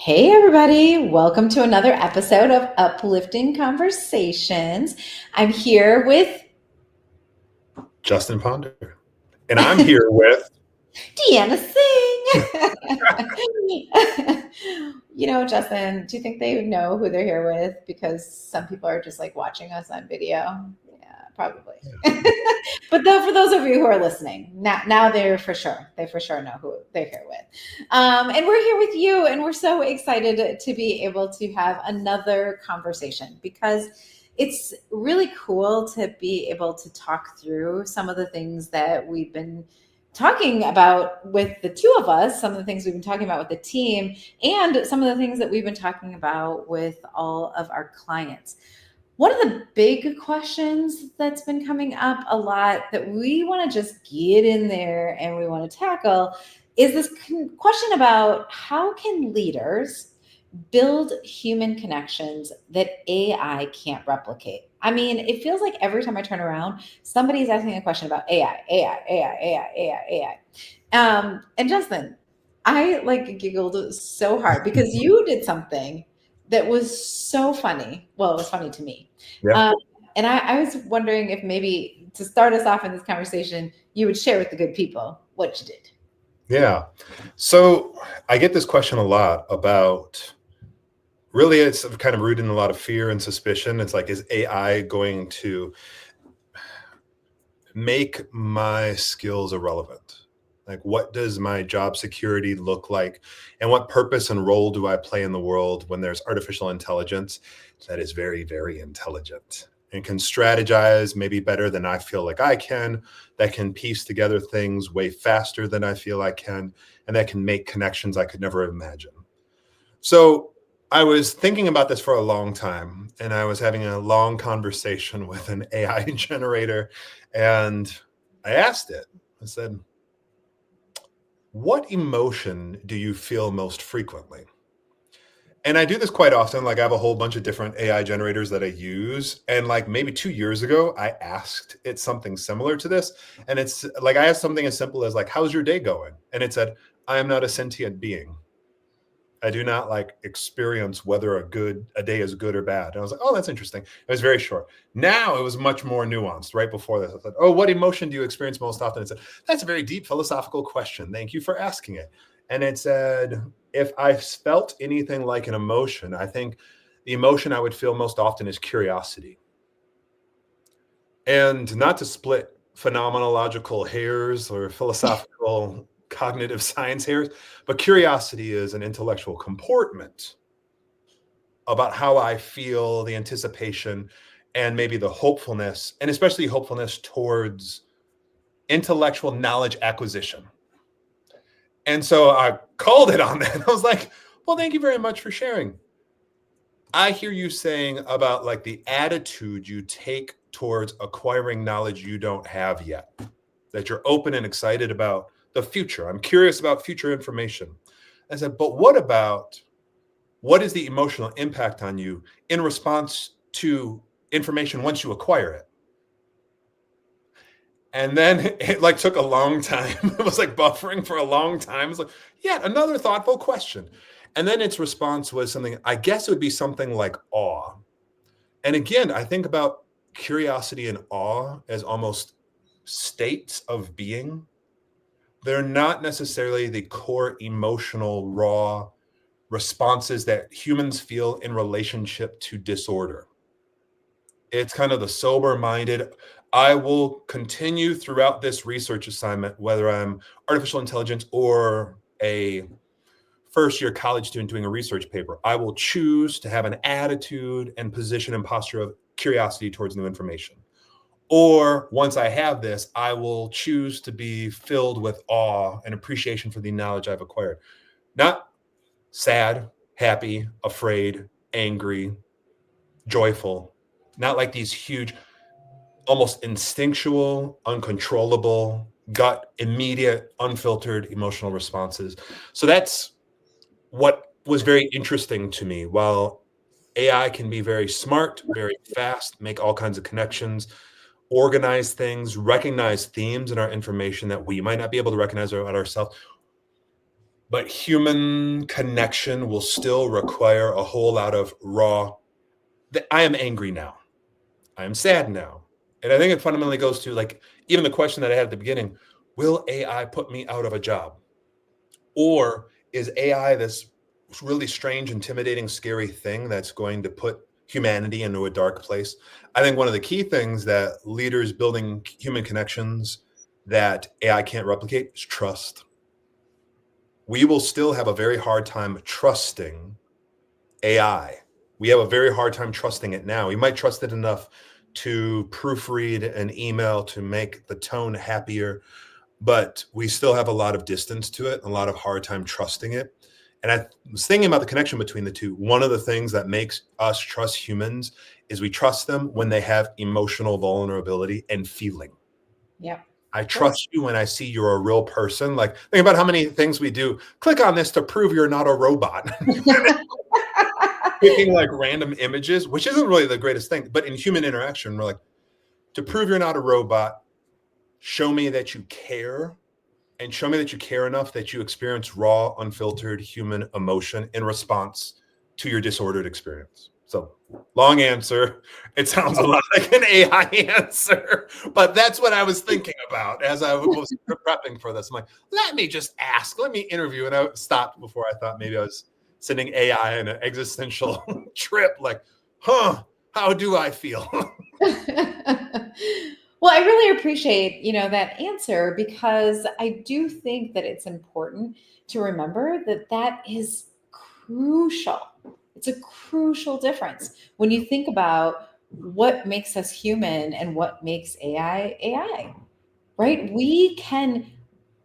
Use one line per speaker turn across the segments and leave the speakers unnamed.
Hey, everybody. Welcome to another episode of Uplifting Conversations. I'm here with
Justin Ponder. And I'm here with,
Deanna Singh. Justin, do you think they know who they're here with? Because some people are just like watching us on video. Yeah, probably. But though, for those of you who are listening, now they for sure know who they're here with. And we're here with you, and we're so excited to be able to have another conversation because it's really cool to be able to talk through some of the things that we've been talking about with the two of us, some of the things we've been talking about with the team, and some of the things that we've been talking about with all of our clients. One of the big questions that's been coming up a lot that we want to just get in there and we want to tackle is this question about how can leaders build human connections that AI can't replicate? I mean, it feels like every time I turn around, somebody's asking a question about AI, AI, AI, AI, AI, AI. And Justin, I like giggled so hard because you did something that was so funny. Well, it was funny to me.
yeah,
Um, and I was wondering if maybe to start us off in this conversation, you would share with the good people what you did.
yeah. So I get this question a lot about really, it's kind of rooted in a lot of fear and suspicion. It's like, is AI going to make my skills irrelevant? Like, what does my job security look like? And what purpose and role do I play in the world when there's artificial intelligence that is very, very intelligent and can strategize maybe better than I feel like I can, that can piece together things way faster than I feel I can, and that can make connections I could never imagine? So I was thinking about this for a long time, and I was having a long conversation with an AI generator, and I asked it, I said, what emotion do you feel most frequently? And I do this quite often. Like, I have a whole bunch of different AI generators that I use. And like maybe 2 years ago, I asked it something similar to this. And it's like, I asked something as simple as like, how's your day going? And it said, I am not a sentient being. I do not like experience whether a day is good or bad. And I was like, oh, that's interesting. It was very short. Now it was much more nuanced. Right before this, I said, oh, what emotion do you experience most often? It said, that's a very deep philosophical question. Thank you for asking it. And it said, if I felt anything like an emotion, I think the emotion I would feel most often is curiosity. And not to split phenomenological hairs or philosophical cognitive science hairs, but curiosity is an intellectual comportment about how I feel, the anticipation, and maybe the hopefulness, and especially hopefulness towards intellectual knowledge acquisition. And so I called it on that. I was like, well, thank you very much for sharing. I hear you saying about like the attitude you take towards acquiring knowledge you don't have yet, that you're open and excited about the future. I'm curious about future information. I said, but what is the emotional impact on you in response to information once you acquire it? And then it like took a long time. It was like buffering for a long time. It's like, yeah, another thoughtful question. And then its response was something, I guess it would be something like awe. And again, I think about curiosity and awe as almost states of being. They're not necessarily the core emotional, raw responses that humans feel in relationship to disorder. It's kind of the sober minded. I will continue throughout this research assignment, whether I'm artificial intelligence or a first year college student doing a research paper. I will choose to have an attitude and position and posture of curiosity towards new information. Or once I have this, I will choose to be filled with awe and appreciation for the knowledge I've acquired. Not sad, happy, afraid, angry, joyful, not like these huge, almost instinctual, uncontrollable, gut, immediate, unfiltered emotional responses. So that's what was very interesting to me. While AI can be very smart, very fast, make all kinds of connections, organize things, recognize themes in our information that we might not be able to recognize about ourselves, But human connection will still require a whole lot of raw. I am angry now. I am sad now. And I think it fundamentally goes to like even the question that I had at the beginning, will AI put me out of a job? Or is AI this really strange, intimidating, scary thing that's going to put humanity into a dark place? I think one of the key things that leaders building human connections that AI can't replicate is trust. We will still have a very hard time trusting AI. We have a very hard time trusting it now. We might trust it enough to proofread an email to make the tone happier, but we still have a lot of distance to it, a lot of hard time trusting it. And I was thinking about the connection between the two. One of the things that makes us trust humans is we trust them when they have emotional vulnerability and feeling.
Yep.
I
Yep.
trust you when I see you're a real person. Like, think about how many things we do. Click on this to prove you're not a robot. Picking like random images, which isn't really the greatest thing, but in human interaction, we're like, to prove you're not a robot, show me that you care and show me that you care enough that you experience raw, unfiltered human emotion in response to your disordered experience. So, long answer. It sounds a lot like an AI answer, but that's what I was thinking about as I was prepping for this. I'm like, let me just ask, let me interview. And I stopped before I thought maybe I was sending AI on an existential trip. Like, how do I feel?
Well, I really appreciate, that answer because I do think that it's important to remember that that is crucial. It's a crucial difference when you think about what makes us human and what makes AI, right? We can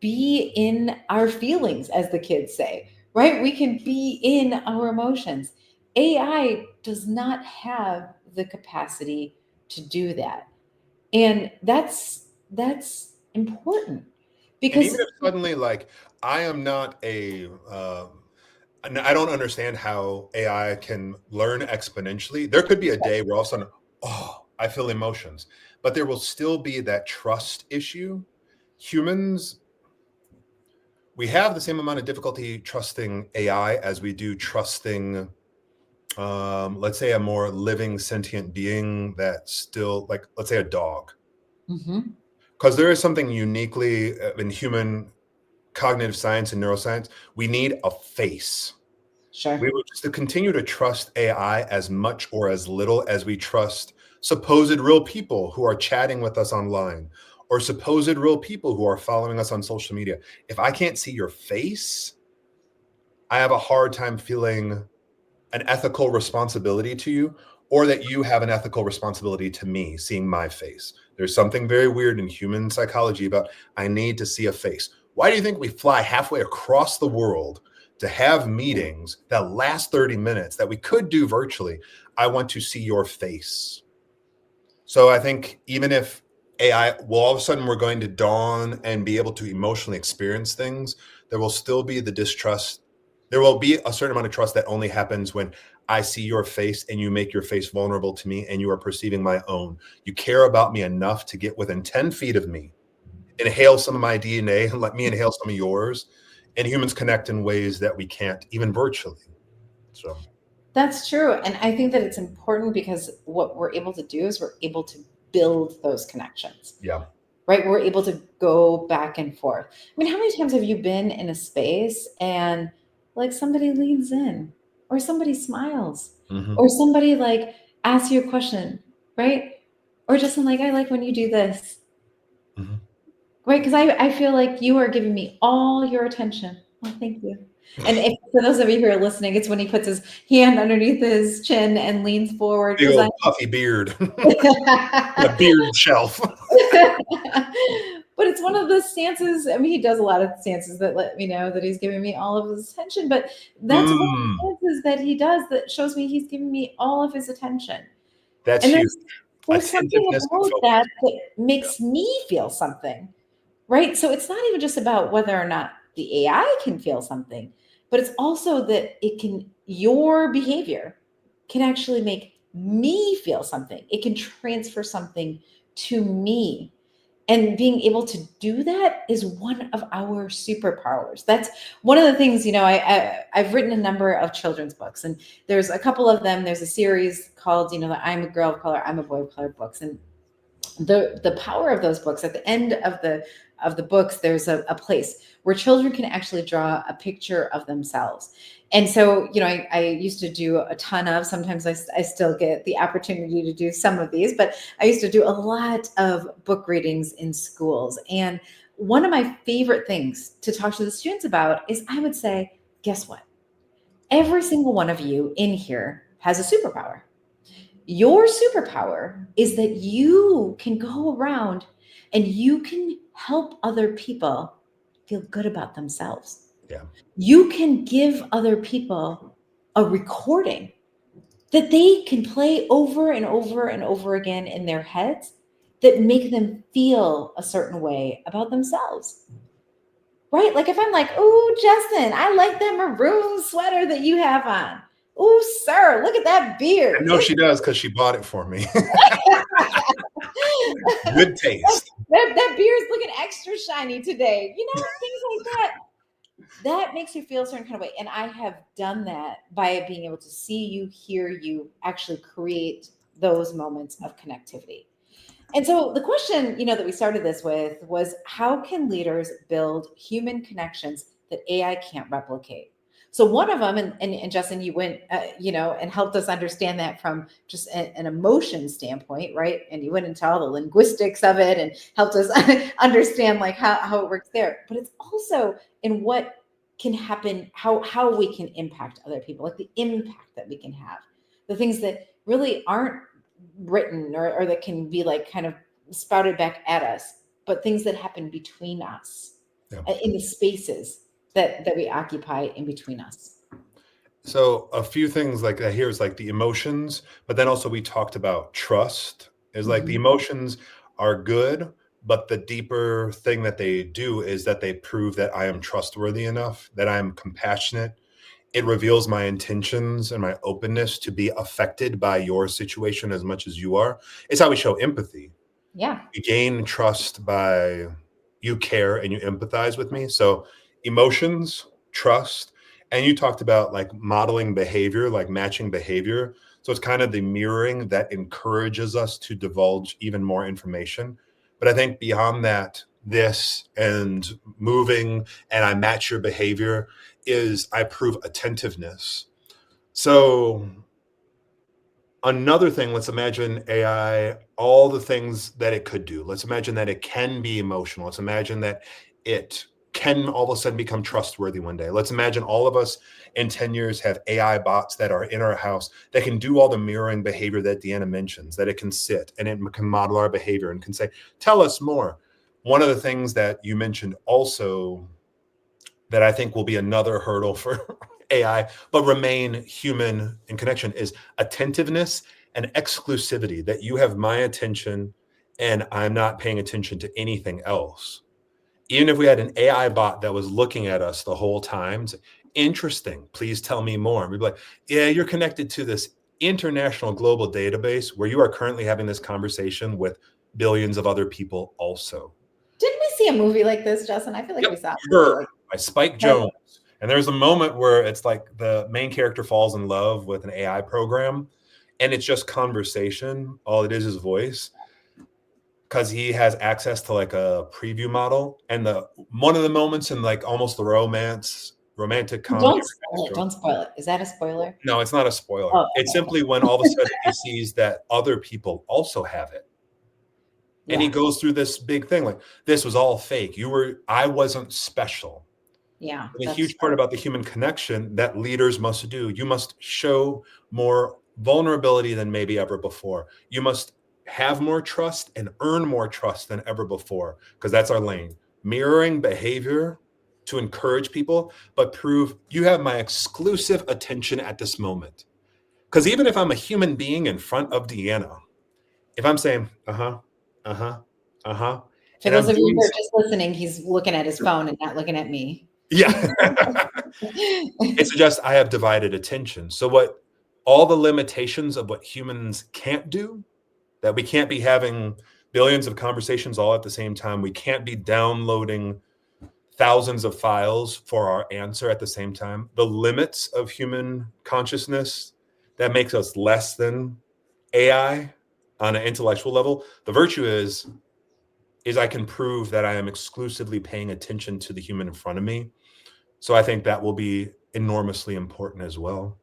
be in our feelings, as the kids say, right? We can be in our emotions. AI does not have the capacity to do that. And that's important
And
because
even if suddenly, like, I am not I don't understand how AI can learn exponentially. There could be a day where all of a sudden, oh, I feel emotions, but there will still be that trust issue. Humans, we have the same amount of difficulty trusting AI as we do trusting, let's say, a more living, sentient being that still, like, let's say, a dog,
Mhm.
because there is something uniquely in human cognitive science and neuroscience. We need a face. We
Sure.
would just to continue to trust AI as much or as little as we trust supposed real people who are chatting with us online or supposed real people who are following us on social media. If I can't see your face, I have a hard time feeling an ethical responsibility to you or that you have an ethical responsibility to me seeing my face. There's something very weird in human psychology about I need to see a face. Why do you think we fly halfway across the world to have meetings that last 30 minutes that we could do virtually? I want to see your face. So I think even if AI, well, all of a sudden we're going to dawn and be able to emotionally experience things, there will still be the distrust. There will be a certain amount of trust that only happens when I see your face and you make your face vulnerable to me and you are perceiving my own. You care about me enough to get within 10 feet of me, inhale some of my DNA and let me inhale some of yours. And humans connect in ways that we can't, even virtually. So,
That's true. And I think that it's important because what we're able to do is we're able to build those connections,
yeah.
right? We're able to go back and forth. I mean, how many times have you been in a space and like somebody leans in or somebody smiles
Hmm.
or somebody like asks you a question, right? Or just in like, I like when you do this,
Hmm.
right? Because I feel like you are giving me all your attention. Well, thank you. And if for those of you who are listening, it's when he puts his hand underneath his chin and leans forward
Big
because I
old puffy beard, a beard shelf.
but it's one of the stances. I mean, he does a lot of stances that let me know that he's giving me all of his attention, but that's one of the
Mm,
stances that he does that shows me he's giving me all of his attention.
that's
And
huge.
there's something
Attentiveness and
about
focus.
that that makes me feel something. Right? So it's not even just about whether or not the AI can feel something, but it's also that your behavior can actually make me feel something. It can transfer something to me. And being able to do that is one of our superpowers. That's one of the things, I've written a number of children's books, and there's a couple of them. There's a series called, the I'm a Girl of Color, I'm a Boy of Color books. And the power of those books, at the end of the books, there's a place where children can actually draw a picture of themselves. And so, I used to do a ton of, sometimes I still get the opportunity to do some of these, but I used to do a lot of book readings in schools. And one of my favorite things to talk to the students about is, I would say, guess what? Every single one of you in here has a superpower. Your superpower is that you can go around and you can help other people feel good about themselves.
Yeah.
You can give other people a recording that they can play over and over and over again in their heads that make them feel a certain way about themselves. Right? Like if I'm like, "Oh, Justin, I like that maroon sweater that you have on. Oh, sir, look at that
I
beard.
know she does because she bought it for me. Good taste.
That beard's looking extra shiny today." Things like that. That makes you feel a certain kind of way. And I have done that by being able to see you, hear you, actually create those moments of connectivity. And so the question, that we started this with was, how can leaders build human connections that AI can't replicate? So one of them, and Justin, you went, and helped us understand that from just an emotion standpoint, right? And you went into all the linguistics of it and helped us understand like how it works there. But it's also in what can happen, how we can impact other people, like the impact that we can have, the things that really aren't written or that can be like kind of spouted back at us, but things that happen between us, in the spaces that we occupy in between us.
So a few things like that here is like the emotions, but then also we talked about trust. Is like the
Mhm.
emotions are good, but the deeper thing that they do is that they prove that I am trustworthy enough, that I am compassionate. It reveals my intentions and my openness to be affected by your situation as much as you are. It's how we show empathy.
Yeah.
You gain trust by you care and you empathize with me. So emotions, trust, and you talked about like modeling behavior, like matching behavior. So it's kind of the mirroring that encourages us to divulge even more information. But I think beyond that, this and moving and I match your behavior is I prove attentiveness. So another thing, let's imagine AI, all the things that it could do. Let's imagine that it can be emotional. Let's imagine that it can all of a sudden become trustworthy one day. Let's imagine all of us in 10 years have AI bots that are in our house that can do all the mirroring behavior that Deanna mentions, that it can sit and it can model our behavior and can say, tell us more. One of the things that you mentioned also that I think will be another hurdle for AI, but remain human in connection is attentiveness and exclusivity, that you have my attention and I'm not paying attention to anything else. Even if we had an AI bot that was looking at us the whole time, say, interesting, please tell me more. And we'd be like, yeah, you're connected to this international global database where you are currently having this conversation with billions of other people also.
Didn't we see a movie like this, Justin? I feel like
Yep,
we saw a movie
Her
like
by Spike
that.
Jones. And there's a moment where it's like the main character falls in love with an AI program, and it's just conversation. All it is voice, because he has access to like a preview model. And the one of the moments in like almost the romantic comedy.
Don't spoil it. Don't spoil it. Is that a spoiler?
No, it's not a spoiler.
Oh,
It's
okay.
simply when all of a sudden he sees that other people also have it. And he
Yeah.
goes through this big thing like, this was all fake. I wasn't special.
Yeah.
And a
That's
huge part about the human connection that leaders must do. You must show more vulnerability than maybe ever before. You must have more trust and earn more trust than ever before, because that's our lane. Mirroring behavior to encourage people, but prove you have my exclusive attention at this moment. Because even if I'm a human being in front of Deanna, if I'm saying, uh huh,
For
and
those
I'm
of you
doing
who are just listening, he's looking at his phone and not looking at me.
yeah. It suggests I have divided attention. So what all the limitations of what humans can't do, that we can't be having billions of conversations all at the same time. We can't be downloading thousands of files for our answer at the same time. The limits of human consciousness, that makes us less than AI on an intellectual level. The virtue is I can prove that I am exclusively paying attention to the human in front of me. So I think that will be enormously important as well.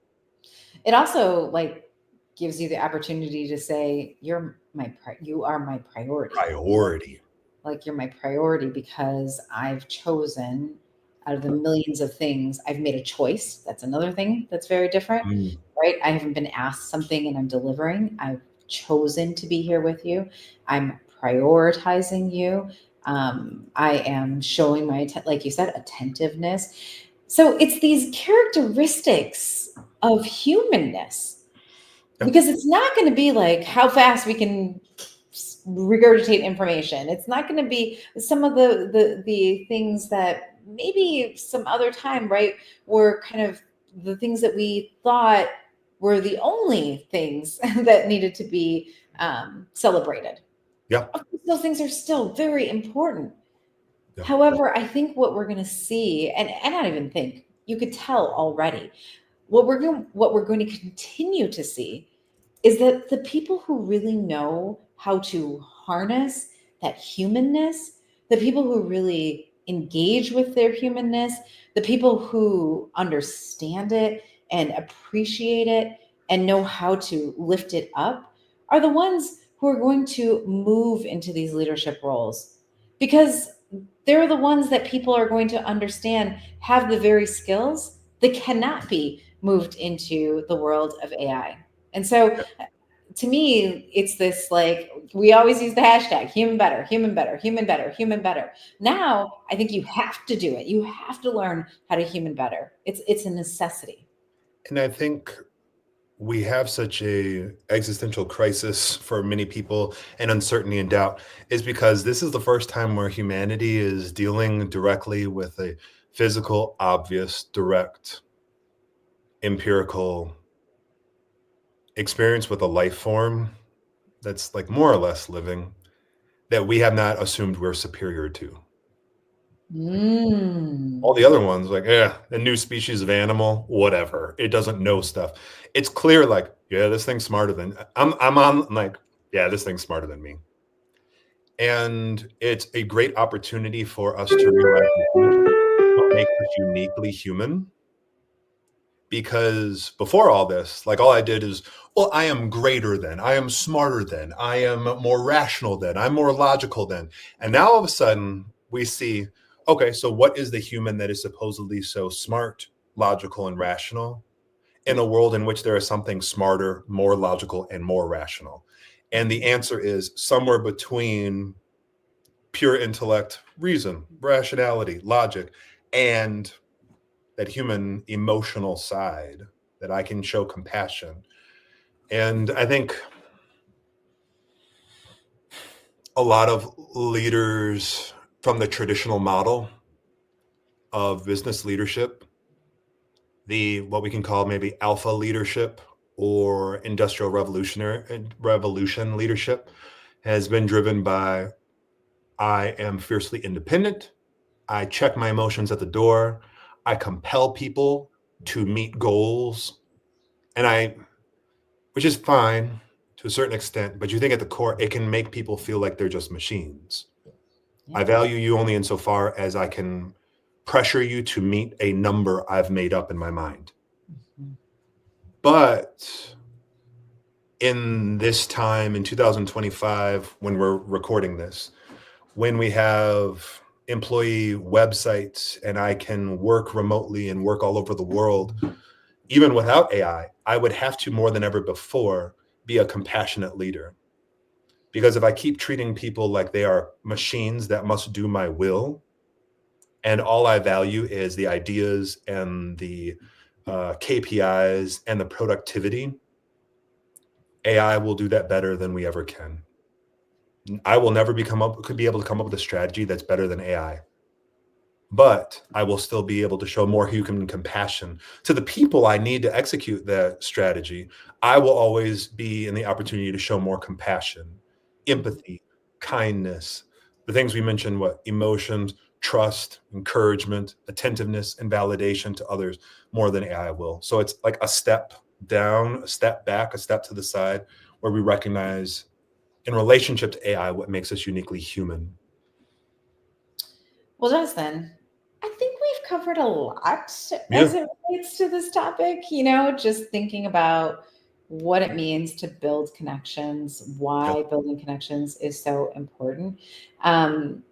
It also like gives you the opportunity to say you are my priority.
Priority.
Like you're my priority because I've chosen out of the millions of things, I've made a choice. That's another thing that's very different, right? I haven't been asked something and I'm delivering. I've chosen to be here with you. I'm prioritizing you. I am showing like you said, attentiveness. So it's these characteristics of humanness, because it's not going to be like how fast we can regurgitate information. It's not going to be some of the things that maybe some other time, right, were kind of the things that we thought were the only things that needed to be celebrated.
Yeah.
Those things are still very important.
Yeah.
However, I think what we're going to see, and I don't even think, you could tell already, what we're going to continue to see is that the people who really know how to harness that humanness, the people who really engage with their humanness, the people who understand it and appreciate it and know how to lift it up, are the ones who are going to move into these leadership roles, because they're the ones that people are going to understand have the very skills that cannot be moved into the world of AI. And so to me, it's this like, we always use the hashtag human better, human better, human better, human better. Now, I think you have to do it. You have to learn how to human better. It's a necessity.
And I think we have such a existential crisis for many people, and uncertainty and doubt is because this is the first time where humanity is dealing directly with a physical, obvious, direct, empirical experience with a life form that's like more or less living, that we have not assumed we're superior to. All the other ones, like, yeah, a new species of animal, whatever. It doesn't know stuff. It's clear, like, yeah, this thing's smarter than I'm on, like, yeah, this thing's smarter than me. And it's a great opportunity for us to realize what makes us uniquely human. Because before all this, like, all I did is, well, I am greater than, I am smarter than, I am more rational than, I'm more logical than. And now all of a sudden we see, okay, so what is the human that is supposedly so smart, logical, and rational in a world in which there is something smarter, more logical, and more rational? And the answer is somewhere between pure intellect, reason, rationality, logic, and that human emotional side, that I can show compassion. And I think a lot of leaders from the traditional model of business leadership, the what we can call maybe alpha leadership or industrial revolution leadership, has been driven by, I am fiercely independent, I check my emotions at the door, I compel people to meet goals, and which is fine to a certain extent, but you think at the core, it can make people feel like they're just machines.
Yeah.
I value you only insofar as I can pressure you to meet a number I've made up in my mind.
Mhm.
But in this time, in 2025, when we're recording this, when we have employee websites and I can work remotely and work all over the world, even without AI, I would have to, more than ever before, be a compassionate leader. Because if I keep treating people like they are machines that must do my will, and all I value is the ideas and the KPIs and the productivity, AI will do that better than we ever can. I will never could be able to come up with a strategy that's better than AI. But I will still be able to show more human compassion to the people I need to execute that strategy. I will always be in the opportunity to show more compassion, empathy, kindness, the things we mentioned, what emotions, trust, encouragement, attentiveness, and validation to others more than AI will. So it's like a step down, a step back, a step to the side, where we recognize in relationship to AI what makes us uniquely human.
Well, Justin, I think we've covered a lot
Yeah.
as it relates to this topic, just thinking about what it means to build connections,
Yeah.
why building connections is so important. Um,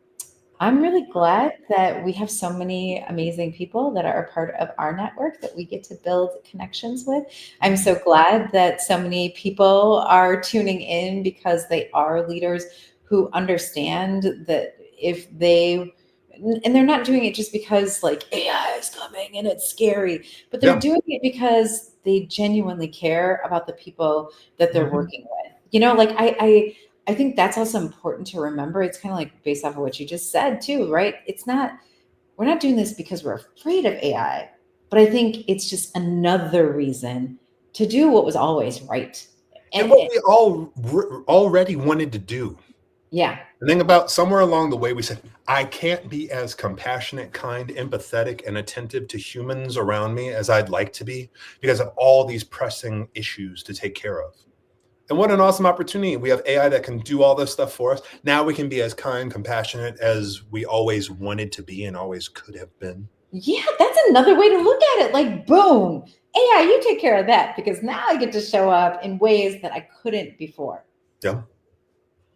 I'm really glad that we have so many amazing people that are a part of our network that we get to build connections with. I'm so glad that so many people are tuning in because they are leaders who understand that if they and they're not doing it just because like AI is coming and it's scary, but they're
Yeah.
doing it because they genuinely care about the people that they're
Mhm.
working with. Like I think that's also important to remember. It's kind of like based off of what you just said too, right? We're not doing this because we're afraid of AI, but I think it's just another reason to do what was always right.
And
And
what we all already wanted to do.
yeah,
The thing about somewhere along the way, we said, I can't be as compassionate, kind, empathetic, and attentive to humans around me as I'd like to be because of all these pressing issues to take care of. And what an awesome opportunity. We have AI that can do all this stuff for us. Now we can be as kind, compassionate as we always wanted to be and always could have been.
yeah, that's another way to look at it. Like, boom, AI, you take care of that because now I get to show up in ways that I couldn't before.
Yeah.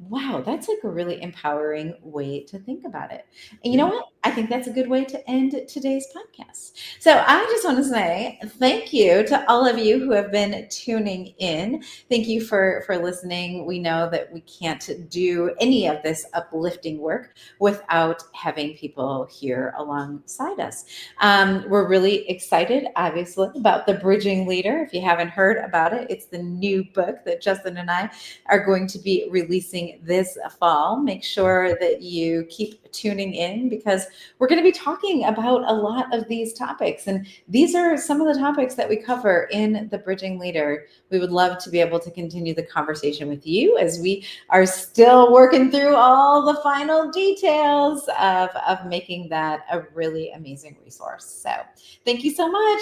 Wow, that's like a really empowering way to think about it. And you know
Yeah.
what? I think that's a good way to end today's podcast. So I just want to say thank you to all of you who have been tuning in. Thank you for listening. We know that we can't do any of this uplifting work without having people here alongside us. We're really excited, obviously, about the Bridging Leader. If you haven't heard about it, it's the new book that Justin and I are going to be releasing this fall. Make sure that you keep tuning in because we're going to be talking about a lot of these topics. And these are some of the topics that we cover in the Bridging Leader. We would love to be able to continue the conversation with you as we are still working through all the final details of making that a really amazing resource. So thank you so much.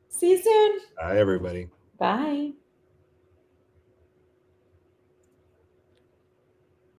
See you soon.
Hi, everybody.
Bye.